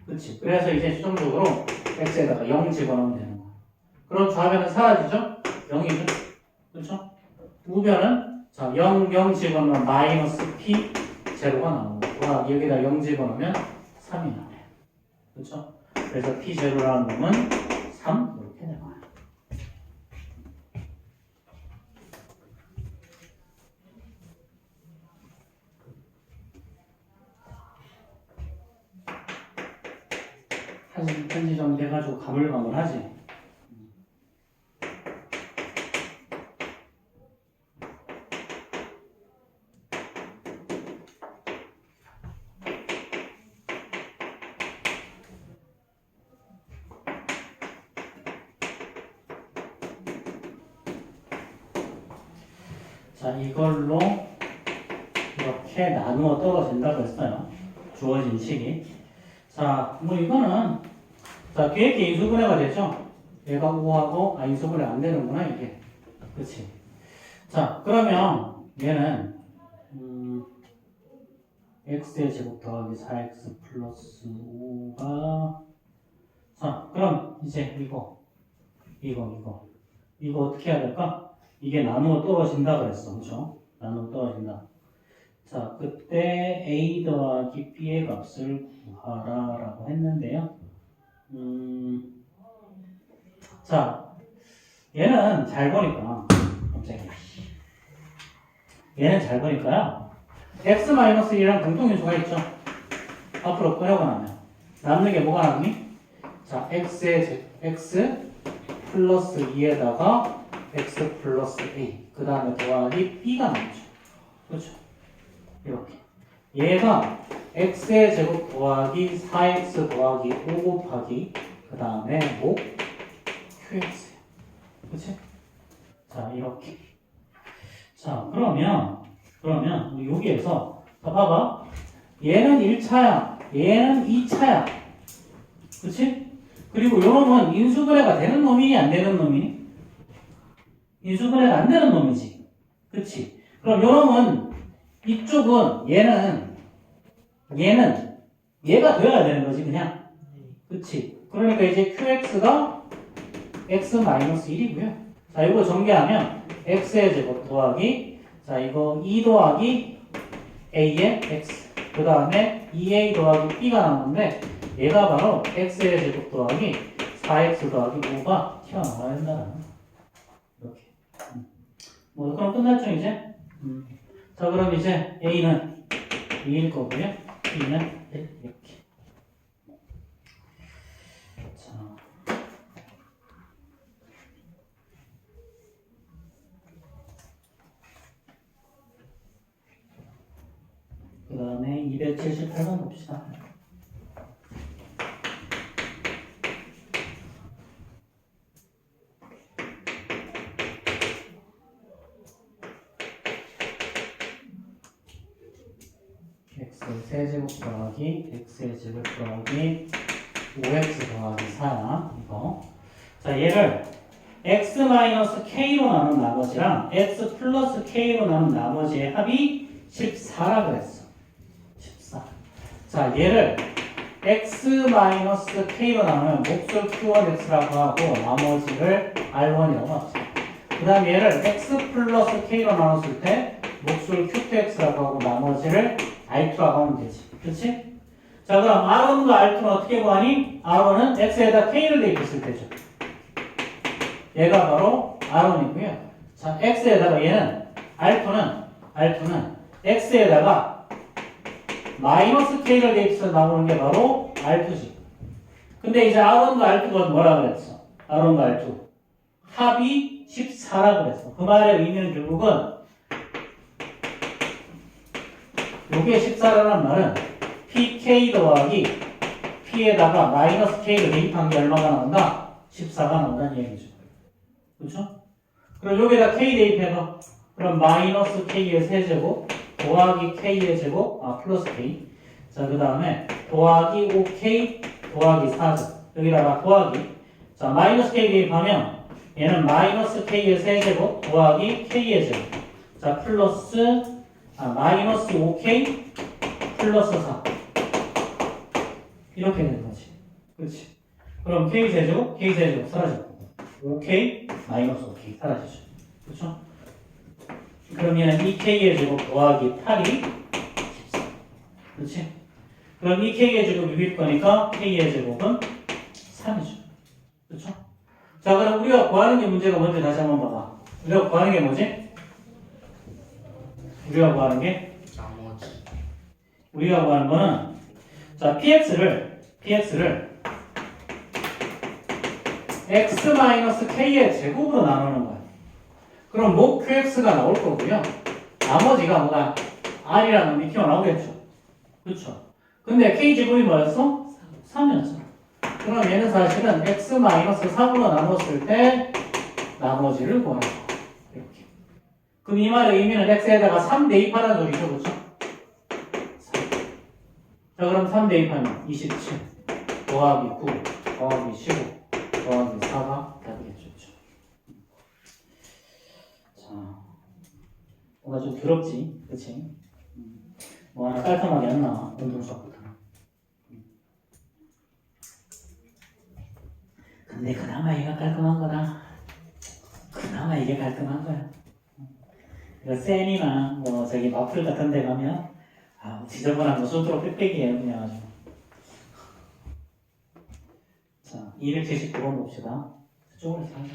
그렇지? 그래서 이제 최종적으로 X에다가 0 집어넣으면 되는 거야. 그럼 좌변은 사라지죠? 0이죠? 그렇죠? 우변은 자 0, 0 집어넣으면 마이너스 P 제로가 나오고 여기다 0 집어넣으면 3이 나와요. 그렇죠? 그래서 P0라는 놈은 3 이렇게 나와요. 한지 정도 해가지고 가물가물하지. 자, 이걸로 이렇게 나누어 떨어진다고 했어요. 주어진 식이. 자, 뭐 이거는 자, 뒤에 게 인수분해가 되죠? 얘가 5하고 인수분해 안 되는구나, 이게. 그치? 자, 그러면 얘는 x의 제곱 더하기 4x 플러스 5가 자, 그럼 이제 이거 어떻게 해야 될까? 이게 나누어 떨어진다 그랬어. 그쵸? 나누어 떨어진다. 자, 그때 a 더하기 b의 값을 구하라 라고 했는데요. 자, 얘는 잘 보니까 깜짝이야. 얘는 잘 보니까요. x-1이랑 공통인수가 있죠. 앞으로 꺼내고 나면 남는 게 뭐가 남니? 자, x 플러스 2에다가 x 플러스 a 그 다음에 더하기 b가 나오죠. 그렇죠? 이렇게 얘가 x의 제곱 더하기 4x 더하기 5 곱하기 그 다음에 뭐? qx 그치? 자 이렇게 자 그러면 우리 여기에서 자 봐봐 얘는 1차야 얘는 2차야 그치? 그리고 요놈은 인수분해가 되는 놈이니 안 되는 놈이니? 인수분해가 안 되는 놈이지 그치? 그럼 요놈은 이쪽은 얘는 얘가 돼야 되는 거지 그냥 그치? 그러니까 이제 qx가 x-1이고요 자 이거 전개하면 x의 제곱 더하기 자 이거 2 더하기 a의 x 그 다음에 2a 더하기 b가 나오는데 얘가 바로 x의 제곱 더하기 4x 더하기 5가 튀어나와야 된다는 이렇게 뭐 그럼 끝났죠 이제? 자 그럼 이제 a는 2일 거고요 b는 1 이렇게 자 그 다음에 278번 봅시다. x의 세제곱 더하기 x의 제곱 더하기 5x 더하기 4야 이거 자 얘를 x-k로 나눈 나머지랑 x 플러스 k로 나눈 나머지의 합이 14라 그랬어 14 자 얘를 x-k로 나누면 몫을 q1x라고 하고 나머지를 r1이라고 하죠 그 다음 얘를 x 플러스 k로 나눴을 때 몫을 q2x라고 하고 나머지를 r2라고 하면 되지 그치? 자, 그럼 R1과 R2는 어떻게 구하니? R1은 X에다 K를 대입했을 때죠. 얘가 바로 R1이고요. 자, X에다가 얘는 R2는 X에다가 마이너스 K를 대입해서 나오는 게 바로 R2지. 근데 이제 R1과 R2가 뭐라 그랬어? R1과 R2 합이 14라고 그랬어. 그 말의 의미는 결국은 요게 14라는 말은 PK 더하기 P에다가 마이너스 K를 대입한 게 얼마가 나온다? 14가 나온다는 얘기죠. 그렇죠? 그럼 여기다 K 대입해봐. 그럼 마이너스 K의 세제곱 더하기 K의 제곱 플러스 K. 자, 그 다음에 더하기 5K 더하기 4죠. 여기다가 더하기. 자, 마이너스 K 대입하면 얘는 마이너스 K의 세제곱 더하기 K의 제곱. 자, 플러스 마이너스 5K 플러스 4. 이렇게 되는 거지. 그렇지. 그럼 K 세제곱 사라지고 5K 마이너스 5K 사라지죠. 그렇죠? 그럼 얘는 2K의 제곱 더하기 8이 14. 그렇지? 그럼 2K의 제곱이 윗 거니까 K의 제곱은 3이죠. 그렇죠? 자, 그럼 우리가 구하는 게 문제가 뭔지 다시 한번 봐봐. 우리가 구하는 게 뭐지? 우리가 구하는 거는 자, PX를 X-K의 제곱으로 나누는 거야. 그럼 목 QX가 나올 거고요. 나머지가 뭐다? R이라는 놈이 튀어나오겠죠. 그렇죠? 근데 K 제곱이 뭐였어? 3이었어. 그럼 얘는 사실은 X-3으로 나눴을 때 나머지를 구하는 거야. 이렇게. 그럼 이 말의 의미는 X에다가 3 대입하라는 소리죠. 그렇죠? 3. 자, 그럼 3 대입하면 27 더하기 9 더하기 15 더하기 4가 답이겠죠. 자, 뭔가 좀 더럽지, 그치? 뭐 하나 깔끔하게 안 나와, 운동수학부터. 근데 그나마 얘가 깔끔한 거다. 그나마 이게 깔끔한 거야. 그러니까 쌤이나 뭐 저기 마플 같은 데 가면 지저분한 거 손으로 빽빽이에요, 그냥 아주. 자, 279번 봅시다. 저쪽으로 가자.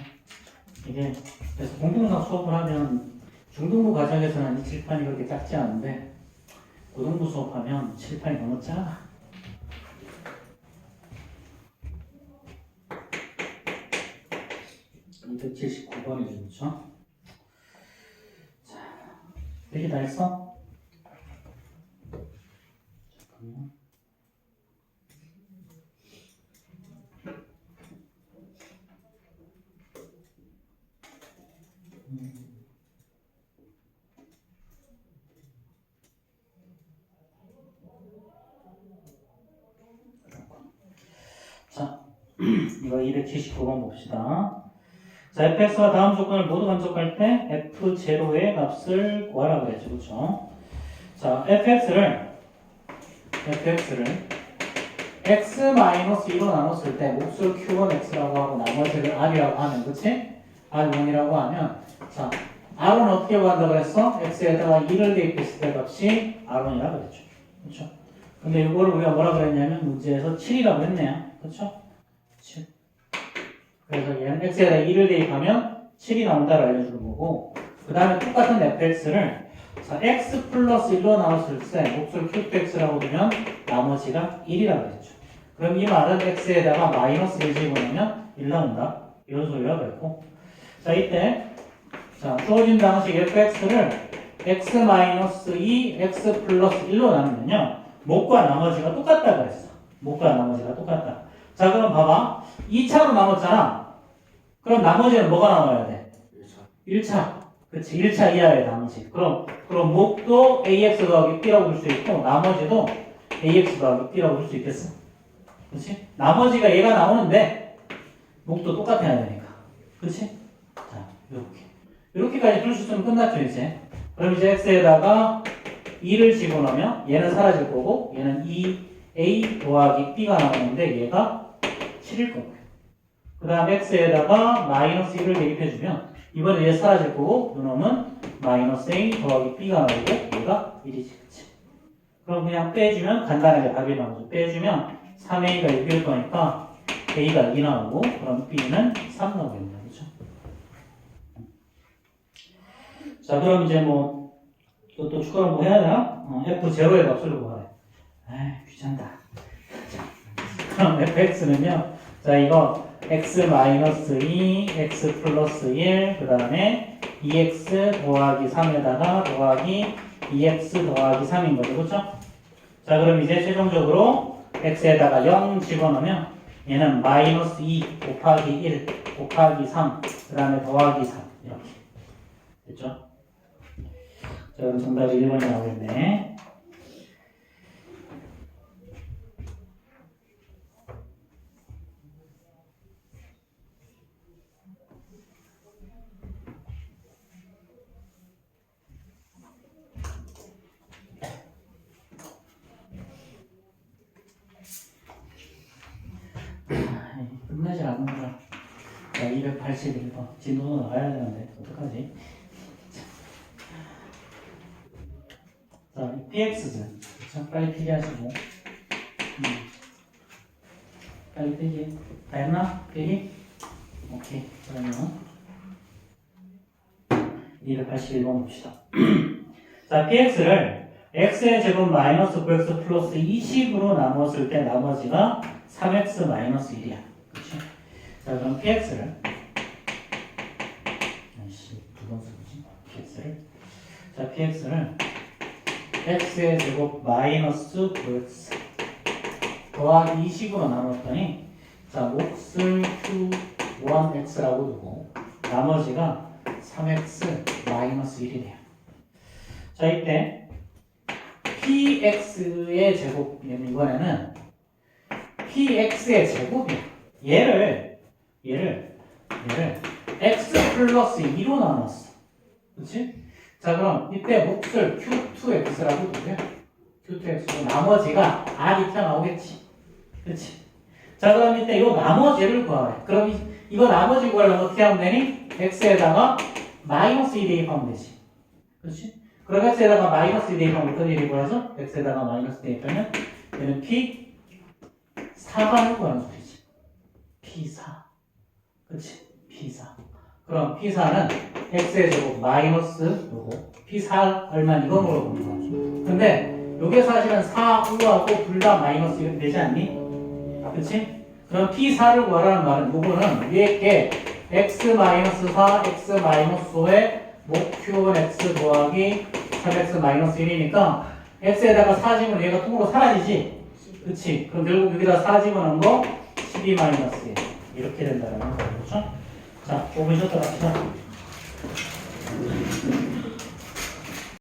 이게 그래서 공동상 수업을 하면 중등부 과정에서는 이 칠판이 그렇게 작지 않은데 고등부 수업하면 칠판이 너무 작아. 이제 79번이죠, 그렇죠? 자, 여기 다 했어? 잠깐만. 자, 이거 279번 봅시다. 자, fx와 다음 조건을 모두 만족할 때 f0의 값을 구하라고 그랬죠. 그렇죠? 자, fx를 x-2로 나눴을 때 몫을 q1x라고 하고 나머지를 r이라고 하면, 그치? r1이라고 하면, 자, r은 어떻게 구한다고 그랬어? x에다가 2를 대입했을 때 값이 r1이라고 그랬죠. 그렇죠? 근데 이거를 우리가 뭐라 그랬냐면 문제에서 7이라고 했네요. 그렇죠? 7. 그래서 얘는 x에다 2를 대입하면 7이 나온다를 알려주는 거고, 그 다음에 똑같은 fx를 자, x 플러스 1로 나눴을 때 몫을 qx라고 두면 나머지가 1이라고 했죠. 그럼 이 말은 x에다가 마이너스 1 집어넣으면 1 나온다. 이런 소리라고 했고, 자, 이때 자, 주어진 방식 fx를 x-2 x 플러스 1로 나누면요 목과 나머지가 똑같다 그랬어. 목과 나머지가 똑같다. 자, 그럼 봐봐. 2차로 나눴잖아. 그럼 나머지는 뭐가 나와야 돼? 1차. 그치, 1차 이하의 나머지. 그럼 목도 ax 더하기 b라고 볼 수 있고, 나머지도 ax 더하기 b라고 볼 수 있겠어. 그치? 나머지가 얘가 나오는데, 목도 똑같아야 되니까. 그치? 자, 이렇게까지 풀 수 있으면 끝났죠, 이제. 그럼 이제 x에다가 2를 집어넣으면 얘는 사라질 거고, 얘는 2a 더하기 b가 나오는데, 얘가 7일 거고요. 그 다음 x에다가 마이너스 1을 대입해주면 이번에 얘 사라질 거고 이놈은 마이너스 a 더하기 b가 나오고 얘가 1이지. 그치? 그럼 그냥 빼주면 간단하게 답이 나오죠. 빼주면 3A가 6일 거니까 A가 2 나오고 그럼 B는 3 나오겠네요. 그렇죠? 자, 그럼 이제 뭐 또 추가로 뭐 해야 되나? F0의 값을 구하래. 귀찮다. 자, 그럼 fx는요. 자, 이거 x-2, x 플러스 1, 그 다음에 2x 더하기 3에다가 더하기 2x 더하기 3인 거죠. 그렇죠? 자, 그럼 이제 최종적으로 x에다가 0 집어넣으면 얘는 마이너스 2 곱하기 1 곱하기 3, 그 다음에 더하기 3 이렇게 됐죠? 자, 그럼 정답이 1번이 나오겠네. 끝나지 않는다. 자, 281번. 진도도 나가야 되는데, 어떡하지? 자, PX죠. 자, 빨리 필기하시고. 빨리 필기. 다 했나? 필기? 오케이. 그러면 281번 봅시다. 자, PX를 x의 제곱 마이너스 9x 플러스 20으로 나눴을 때 나머지가 3x 마이너스 1이야. 그치? 자, 그럼 px를 두 번 쓰지? px를 x의 제곱 마이너스 9x 더하기 20으로 나눴더니 자, 몫을 q1x라고 두고 나머지가 3x 마이너스 1이래요. 자, 이때 px의 제곱, 이번에는 px의 제곱이야. 얘를 x 플러스 2로 나눴어. 그치? 자, 그럼 이때 몫을 q2x라고 두고요. q2x고 나머지가 r이 튀어나오겠지. 그치? 자, 그럼 이때 이 나머지를 구하래. 그럼 이거 나머지 구하려면 어떻게 하면 되니? x에다가 마이너스 2 대입하면 되지. 그치? 그럼 x에다가 마이너스 2 대입하면 어떤 일이 구하죠? x에다가 마이너스 대입하면 얘는 p4가 구하는 소리지. p4. 그치? p4. 그럼 p4는 x의 제곱 마이너스 요거 p4 얼마 이거 물어보는 거죠. 근데 요게 사실은 4, 5하고 둘 다 마이너스 이렇게 되지 않니? 그치? 그럼 p4를 구하라는 말은 요거는 위에 게 x-4, x-5의 목 q1x 더하기 3x-1이니까 x에다가 4 집으면 얘가 통으로 사라지지? 그치? 그럼 결국 여기다 4 집어넣은 거 12-1 이렇게 된다는 거죠. 자, 5분 쉬었다 갑시다.